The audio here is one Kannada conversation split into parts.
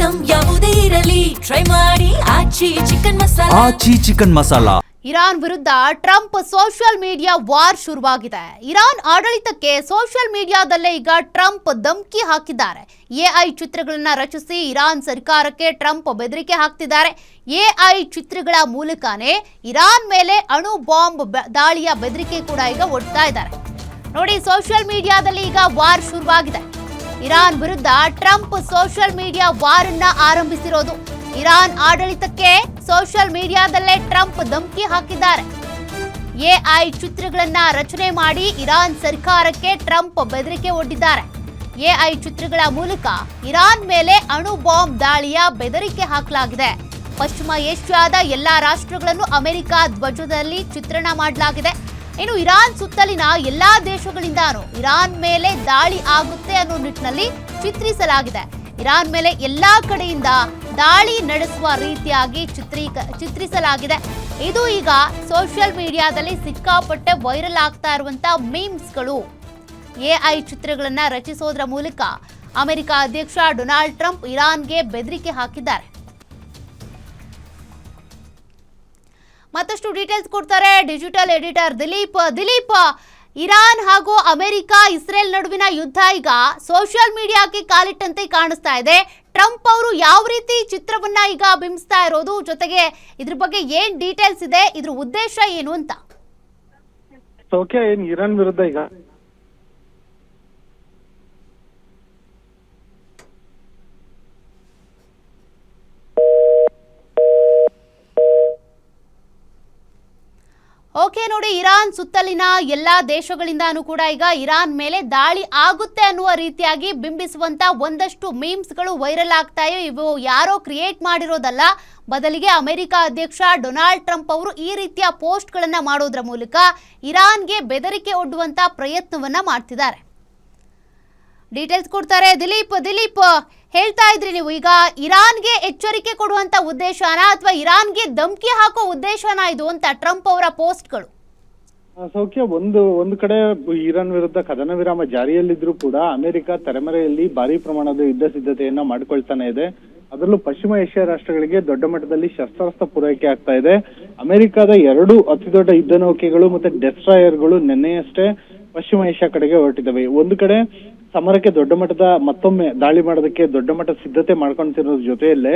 ಐಟಂ ಯಾವುದೇ ಇರಲಿ ಟ್ರೈ ಮಾಡಿ ಆಚಿ ಚಿಕನ್ ಮಸಾಲಾ. ಇರಾನ್ ವಿರುದ್ಧ ಟ್ರಂಪ್ ಸೋಷಿಯಲ್ ಮೀಡಿಯಾ ವಾರ್ ಶುರುವಾಗಿದೆ. ಇರಾನ್ ಆಡಳಿತಕ್ಕೆ ಸೋಷಿಯಲ್ ಮೀಡಿಯಾದಲ್ಲೇ ಈಗ ಟ್ರಂಪ್ ಧಮಕಿ ಹಾಕಿದ್ದಾರೆ. ಎಐ ಚಿತ್ರಗಳನ್ನ ರಚಿಸಿ ಇರಾನ್ ಸರ್ಕಾರಕ್ಕೆ ಟ್ರಂಪ್ ಬೆದರಿಕೆ ಹಾಕ್ತಿದ್ದಾರೆ. ಎಐ ಚಿತ್ರಗಳ ಮೂಲಕನೇ ಇರಾನ್ ಮೇಲೆ ಅಣು ಬಾಂಬ್ ದಾಳಿಯ ಬೆದರಿಕೆ ಕೂಡ ಈಗ ಒಡ್ತಾ ಇದ್ದಾರೆ. ನೋಡಿ, ಸೋಷಿಯಲ್ ಮೀಡಿಯಾದಲ್ಲಿ ಈಗ ವಾರ್ ಶುರುವಾಗಿದೆ. ಇರಾನ್ ವಿರುದ್ಧ ಟ್ರಂಪ್ ಸೋಷಿಯಲ್ ಮೀಡಿಯಾ ವಾರ್ ಅನ್ನ ಆರಂಭಿಸಿರೋದು. ಇರಾನ್ ಆಡಳಿತಕ್ಕೆ ಸೋಷಿಯಲ್ ಮೀಡಿಯಾದಲ್ಲೇ ಟ್ರಂಪ್ ಧಮಕಿ ಹಾಕಿದ್ದಾರೆ. ಎಐ ಚಿತ್ರಗಳನ್ನ ರಚನೆ ಮಾಡಿ ಇರಾನ್ ಸರ್ಕಾರಕ್ಕೆ ಟ್ರಂಪ್ ಬೆದರಿಕೆ ಒಡ್ಡಿದ್ದಾರೆ. ಎಐ ಚಿತ್ರಗಳ ಮೂಲಕ ಇರಾನ್ ಮೇಲೆ ಅಣು ಬಾಂಬ್ ದಾಳಿಯ ಬೆದರಿಕೆ ಹಾಕಲಾಗಿದೆ. ಪಶ್ಚಿಮ ಏಷ್ಯಾದ ಎಲ್ಲಾ ರಾಷ್ಟ್ರಗಳನ್ನು ಅಮೆರಿಕ ಧ್ವಜದಲ್ಲಿ ಚಿತ್ರಣ ಮಾಡಲಾಗಿದೆ. ಇನ್ನು ಇರಾನ್ ಸುತ್ತಲಿನ ಎಲ್ಲಾ ದೇಶಗಳಿಂದಾನು ಇರಾನ್ ಮೇಲೆ ದಾಳಿ ಆಗುತ್ತೆ ಅನ್ನೋ ನಿಟ್ಟಿನಲ್ಲಿ ಚಿತ್ರಿಸಲಾಗಿದೆ. ಇರಾನ್ ಮೇಲೆ ಎಲ್ಲಾ ಕಡೆಯಿಂದ ದಾಳಿ ನಡೆಸುವ ರೀತಿಯಾಗಿ ಚಿತ್ರಿಸಲಾಗಿದೆ. ಇದು ಈಗ ಸೋಷಿಯಲ್ ಮೀಡಿಯಾದಲ್ಲಿ ಸಿಕ್ಕಾಪಟ್ಟೆ ವೈರಲ್ ಆಗ್ತಾ ಇರುವಂತ ಮೀಮ್ಸ್ಗಳು. ಎಐ ಚಿತ್ರಗಳನ್ನ ರಚಿಸೋದ್ರ ಮೂಲಕ ಅಮೆರಿಕ ಅಧ್ಯಕ್ಷ ಡೊನಾಲ್ಡ್ ಟ್ರಂಪ್ ಇರಾನ್ಗೆ ಬೆದರಿಕೆ ಹಾಕಿದ್ದಾರೆ. ಮತ್ತಷ್ಟು ಡೀಟೇಲ್ಸ್ ಕೊಡ್ತಾರೆ ಡಿಜಿಟಲ್ ಎಡಿಟರ್ ದಿಲೀಪ್, ಇರಾನ್ ಹಾಗೂ ಅಮೆರಿಕ ಇಸ್ರೇಲ್ ನಡುವಿನ ಯುದ್ಧ ಈಗ ಸೋಷಿಯಲ್ ಮೀಡಿಯಾಕ್ಕೆ ಕಾಲಿಟ್ಟಂತೆ ಕಾಣಿಸ್ತಾ ಇದೆ. ಟ್ರಂಪ್ ಅವರು ಯಾವ ರೀತಿ ಚಿತ್ರವನ್ನ ಈಗ ಬಿಂಬಿಸ್ತಾ ಇರೋದು, ಜೊತೆಗೆ ಇದ್ರ ಬಗ್ಗೆ ಏನ್ ಡೀಟೇಲ್ಸ್ ಇದೆ, ಇದ್ರ ಉದ್ದೇಶ ಏನು ಅಂತ? ಇರಾನ್ ವಿರುದ್ಧ ಈಗ ನೋಡಿ, ಇರಾನ್ ಸುತ್ತಲಿನ ಎಲ್ಲಾ ದೇಶಗಳಿಂದಾನು ಕೂಡ ಈಗ ಇರಾನ್ ಮೇಲೆ ದಾಳಿ ಆಗುತ್ತೆ ಅನ್ನುವ ರೀತಿಯಾಗಿ ಬಿಂಬಿಸುವಂತ ಒಂದಷ್ಟು ಮೀಮ್ಸ್ಗಳು ವೈರಲ್ ಆಗ್ತಾ ಇವೆ. ಇವು ಯಾರೋ ಕ್ರಿಯೇಟ್ ಮಾಡಿರೋದಲ್ಲ, ಬದಲಿಗೆ ಅಮೆರಿಕ ಅಧ್ಯಕ್ಷ ಡೊನಾಲ್ಡ್ ಟ್ರಂಪ್ ಅವರು ಈ ರೀತಿಯ ಪೋಸ್ಟ್ಗಳನ್ನ ಮಾಡೋದ್ರ ಮೂಲಕ ಇರಾನ್ಗೆ ಬೆದರಿಕೆ ಒಡ್ಡುವಂತ ಪ್ರಯತ್ನವನ್ನ ಮಾಡ್ತಿದ್ದಾರೆ. ಡೀಟೇಲ್ಸ್ ಕೊಡ್ತಾರೆ ದಿಲೀಪ್, ಹೇಳ್ತಾ ಇದ್ರಿ ನೀವು, ಈಗ ಇರಾನ್ಗೆ ಎಚ್ಚರಿಕೆ ಕೊಡುವಂತ ಉದ್ದೇಶನ ಅಥವಾ ಇರಾನ್ಗೆ ಧಮಕಿ ಹಾಕೋ ಉದ್ದೇಶನ ಇದು ಅಂತ ಟ್ರಂಪ್ ಅವರ ಪೋಸ್ಟ್ಗಳು? ಒಂದು ಕಡೆ ಇರಾನ್ ವಿರುದ್ಧ ಕದನ ವಿರಾಮ ಜಾರಿಯಲ್ಲಿದ್ರೂ ಕೂಡ ಅಮೆರಿಕ ತೆರೆಮರೆಯಲ್ಲಿ ಭಾರಿ ಪ್ರಮಾಣದ ಯುದ್ಧ ಸಿದ್ಧತೆಯನ್ನ ಮಾಡ್ಕೊಳ್ತಾನೆ ಇದೆ. ಅದರಲ್ಲೂ ಪಶ್ಚಿಮ ಏಷ್ಯಾ ರಾಷ್ಟ್ರಗಳಿಗೆ ದೊಡ್ಡ ಮಟ್ಟದಲ್ಲಿ ಶಸ್ತ್ರಾಸ್ತ್ರ ಪೂರೈಕೆ ಆಗ್ತಾ ಇದೆ. ಅಮೆರಿಕದ 2 ಅತಿ ದೊಡ್ಡ ಯುದ್ಧ ನೌಕೆಗಳು ಮತ್ತೆ ಡೆಸ್ಟ್ರಾಯರ್ಗಳು ನಿನ್ನೆಯಷ್ಟೇ ಪಶ್ಚಿಮ ಏಷ್ಯಾ ಕಡೆಗೆ ಹೊರಟಿದ್ದಾವೆ. ಒಂದು ಕಡೆ ಸಮರಕ್ಕೆ ದೊಡ್ಡ ಮಟ್ಟದ ಮತ್ತೊಮ್ಮೆ ದಾಳಿ ಮಾಡೋದಕ್ಕೆ ದೊಡ್ಡ ಮಟ್ಟದ ಸಿದ್ಧತೆ ಮಾಡ್ಕೊಂತಿರೋದ್ರ ಜೊತೆಯಲ್ಲೇ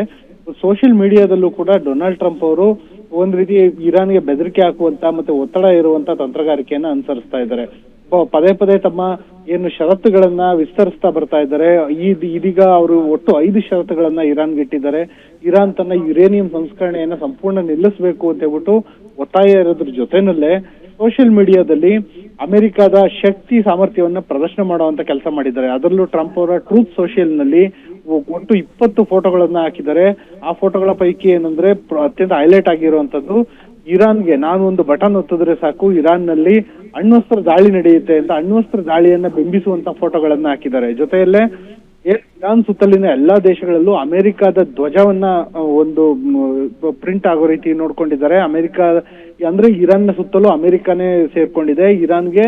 ಸೋಷಿಯಲ್ ಮೀಡಿಯಾದಲ್ಲೂ ಕೂಡ ಡೊನಾಲ್ಡ್ ಟ್ರಂಪ್ ಅವರು ಒಂದ್ ರೀತಿ ಇರಾನ್ಗೆ ಬೆದರಿಕೆ ಹಾಕುವಂತ ಮತ್ತೆ ಒತ್ತಡ ಇರುವಂತ ತಂತ್ರಗಾರಿಕೆಯನ್ನ ಅನುಸರಿಸ್ತಾ ಇದ್ದಾರೆ. ಪದೇ ತಮ್ಮ ಏನು ಷರತ್ತುಗಳನ್ನ ವಿಸ್ತರಿಸ್ತಾ ಬರ್ತಾ ಇದ್ದಾರೆ. ಇದೀಗ ಅವರು ಒಟ್ಟು 5 ಷರತ್ತುಗಳನ್ನ ಇರಾನ್ಗೆ ಇಟ್ಟಿದ್ದಾರೆ. ಇರಾನ್ ತನ್ನ ಯುರೇನಿಯಂ ಸಂಸ್ಕರಣೆಯನ್ನ ಸಂಪೂರ್ಣ ನಿಲ್ಲಿಸಬೇಕು ಅಂತ ಹೇಳ್ಬಿಟ್ಟು ಒತ್ತಾಯ ಇರೋದ್ರ ಜೊತೆನಲ್ಲೇ ಸೋಷಿಯಲ್ ಮೀಡಿಯಾದಲ್ಲಿ ಅಮೆರಿಕದ ಶಕ್ತಿ ಸಾಮರ್ಥ್ಯವನ್ನ ಪ್ರದರ್ಶನ ಮಾಡುವಂತ ಕೆಲಸ ಮಾಡಿದ್ದಾರೆ. ಅದರಲ್ಲೂ ಟ್ರಂಪ್ ಅವರ ಟ್ರೂತ್ ಸೋಷಿಯಲ್ ನಲ್ಲಿ ಒಟ್ಟು 20 ಫೋಟೋಗಳನ್ನ ಹಾಕಿದ್ದಾರೆ. ಆ ಫೋಟೋಗಳ ಪೈಕಿ ಏನಂದ್ರೆ ಅತ್ಯಂತ ಹೈಲೈಟ್ ಆಗಿರುವಂತದ್ದು ಇರಾನ್ಗೆ ನಾನು ಒಂದು ಬಟನ್ ಒತ್ತಿದ್ರೆ ಸಾಕು ಇರಾನ್ ನಲ್ಲಿ ಅಣ್ವಸ್ತ್ರ ದಾಳಿ ನಡೆಯುತ್ತೆ ಅಂತ ಅಣ್ವಸ್ತ್ರ ದಾಳಿಯನ್ನ ಬಿಂಬಿಸುವಂತ ಫೋಟೋಗಳನ್ನ ಹಾಕಿದ್ದಾರೆ. ಜೊತೆಯಲ್ಲೇ ಇರಾನ್ ಸುತ್ತಲಿನ ಎಲ್ಲಾ ದೇಶಗಳಲ್ಲೂ ಅಮೆರಿಕದ ಧ್ವಜವನ್ನ ಒಂದು ಪ್ರಿಂಟ್ ಆಗೋ ರೀತಿ ನೋಡ್ಕೊಂಡಿದ್ದಾರೆ. ಅಮೆರಿಕ ಅಂದ್ರೆ ಇರಾನ್ನ ಸುತ್ತಲೂ ಅಮೆರಿಕಾನೇ ಸೇರ್ಕೊಂಡಿದೆ. ಇರಾನ್ಗೆ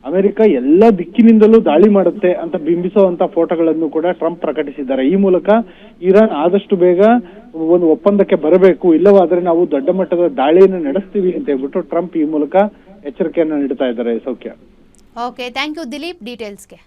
ಅಮೆರಿಕ ಎಲ್ಲಾ ದಿಕ್ಕಿನಿಂದಲೂ ದಾಳಿ ಮಾಡುತ್ತೆ ಅಂತ ಬಿಂಬಿಸುವಂತ ಫೋಟೋಗಳನ್ನು ಕೂಡ ಟ್ರಂಪ್ ಪ್ರಕಟಿಸಿದ್ದಾರೆ. ಈ ಮೂಲಕ ಇರಾನ್ ಆದಷ್ಟು ಬೇಗ ಒಂದು ಒಪ್ಪಂದಕ್ಕೆ ಬರಬೇಕು, ಇಲ್ಲವಾದ್ರೆ ನಾವು ದೊಡ್ಡ ಮಟ್ಟದ ದಾಳಿಯನ್ನು ನಡೆಸ್ತೀವಿ ಅಂತ ಹೇಳ್ಬಿಟ್ಟು ಟ್ರಂಪ್ ಈ ಮೂಲಕ ಎಚ್ಚರಿಕೆಯನ್ನು ನೀಡ್ತಾ ಇದ್ದಾರೆ. Okay, thank you Dileep ಡೀಟೇಲ್ಸ್ಗೆ.